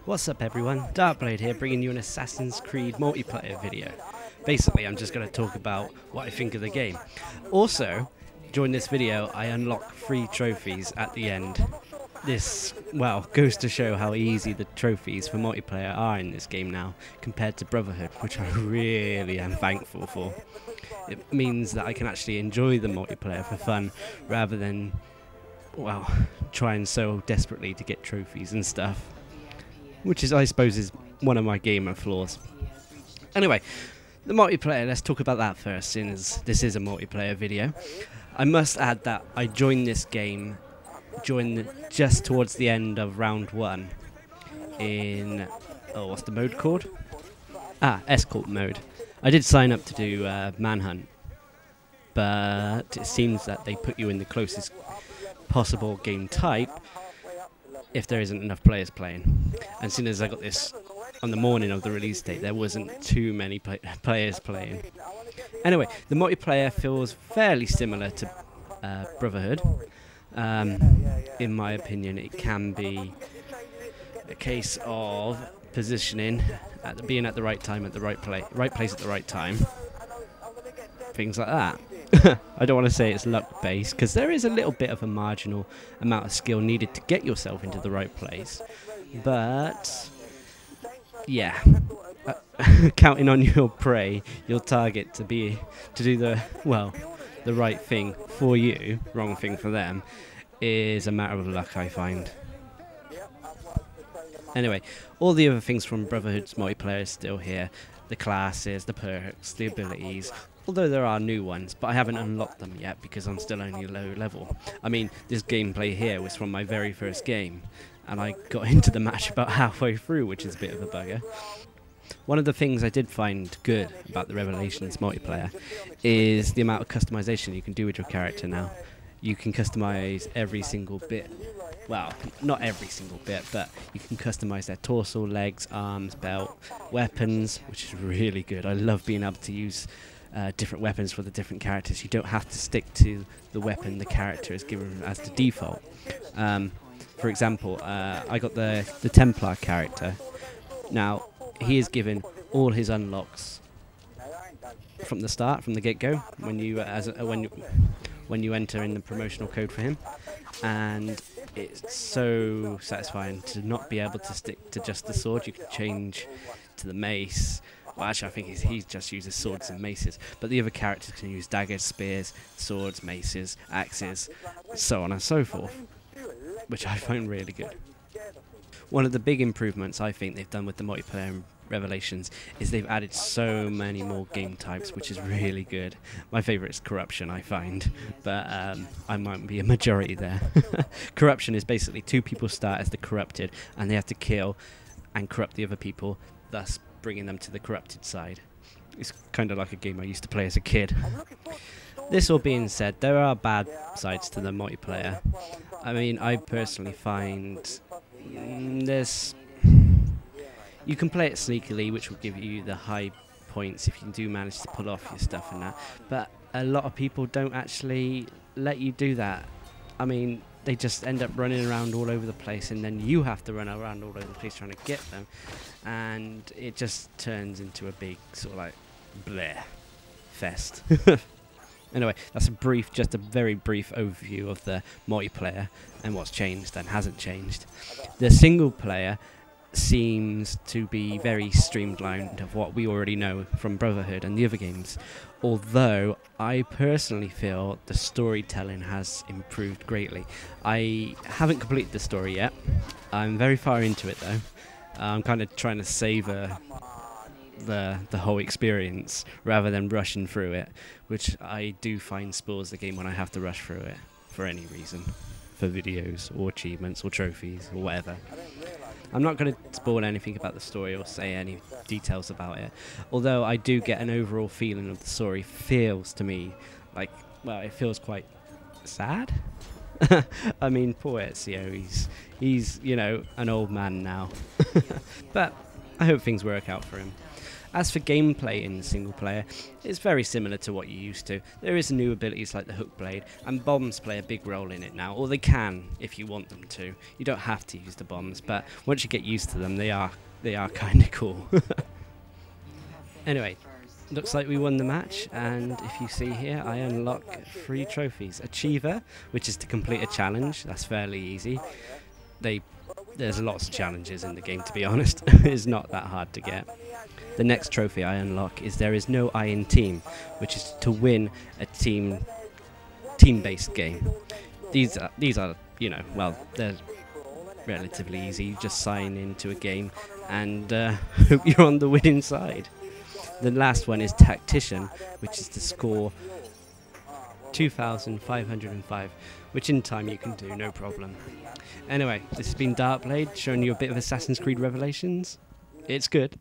What's up everyone, Darkblade here, bringing you an Assassin's Creed multiplayer video. Basically I'm just going to talk about what I think of the game. Also, during this video I unlock 3 trophies at the end. This, well, goes to show how easy the trophies for multiplayer are in this game now, compared to Brotherhood, which I really am thankful for. It means that I can actually enjoy the multiplayer for fun, rather than, well, trying so desperately to get trophies and stuff. Which is, I suppose, is one of my gamer flaws. Anyway, the multiplayer, let's talk about that first, seeing as this is a multiplayer video. I must add that I joined this game just towards the end of round 1 in, what's the mode called? Escort mode. I did sign up to do Manhunt, but it seems that they put you in the closest possible game type if there isn't enough players playing. And as soon as I got this on the morning of the release date, there wasn't too many players playing. Anyway, the multiplayer feels fairly similar to Brotherhood. In my opinion, it can be a case of positioning, being at the right time at the right place at the right time. Things like that. I don't want to say it's luck based, because there is a little bit of a marginal amount of skill needed to get yourself into the right place, but yeah, counting on your prey, your target, to do the right thing for you, wrong thing for them, is a matter of luck, I find. Anyway, all the other things from Brotherhood's multiplayer is still here. The classes, the perks, the abilities, although there are new ones, but I haven't unlocked them yet because I'm still only low level. I mean, this gameplay here was from my very first game, and I got into the match about halfway through, which is a bit of a bugger. One of the things I did find good about the Revelations multiplayer is the amount of customization you can do with your character now. You can customize every single bit. Well, not every single bit, but you can customize their torso, legs, arms, belt, weapons, which is really good. I love being able to use different weapons for the different characters. You don't have to stick to the weapon the character is given as the default. For example, I got the Templar character. Now, he is given all his unlocks from the start, from the get-go, when you enter in the promotional code for him, and it's so satisfying to not be able to stick to just the sword. You can change to the mace. Well, actually, I think he just uses swords and maces, but the other characters can use daggers, spears, swords, maces, axes, so on and so forth, which I find really good. One of the big improvements I think they've done with the multiplayer in Revelations is they've added so many more game types, which is really good. My favourite is Corruption, I find, but I might be a majority there. Corruption is basically 2 people start as the corrupted, and they have to kill and corrupt the other people, thus bringing them to the corrupted side. It's kind of like a game I used to play as a kid. This all being said, there are bad sides to the multiplayer. I mean, I personally find you can play it sneakily, which will give you the high points if you do manage to pull off your stuff and that, but a lot of people don't actually let you do that. I mean, they just end up running around all over the place, and then you have to run around all over the place trying to get them, and it just turns into a big sort of like bleh fest. Anyway, that's just a very brief overview of the multiplayer and what's changed and hasn't changed. The single player seems to be very streamlined of what we already know from Brotherhood and the other games, although I personally feel the storytelling has improved greatly. I haven't completed the story yet. I'm very far into it though. I'm kind of trying to savour the whole experience rather than rushing through it, which I do find spoils the game when I have to rush through it for any reason, for videos or achievements or trophies or whatever. I'm not going to spoil anything about the story or say any details about it, although I do get an overall feeling of the story feels to me like, well, it feels quite sad. I mean, poor Ezio, he's you know, an old man now. But I hope things work out for him. As for gameplay in single player, it's very similar to what you used to. There is new abilities like the hook blade, and bombs play a big role in it now, or they can if you want them to. You don't have to use the bombs, but once you get used to them, they are kind of cool. Anyway, looks like we won the match, and if you see here, I unlock 3 trophies. Achiever, which is to complete a challenge. That's fairly easy. There's lots of challenges in the game, to be honest. It's not that hard to get. The next trophy I unlock is There Is No I in Team, which is to win a team-based game. These are, you know, well, they're relatively easy. You just sign into a game and hope you're on the winning side. The last one is Tactician, which is to score 2,505, which in time you can do, no problem. Anyway, this has been Darkblade, showing you a bit of Assassin's Creed Revelations. It's good.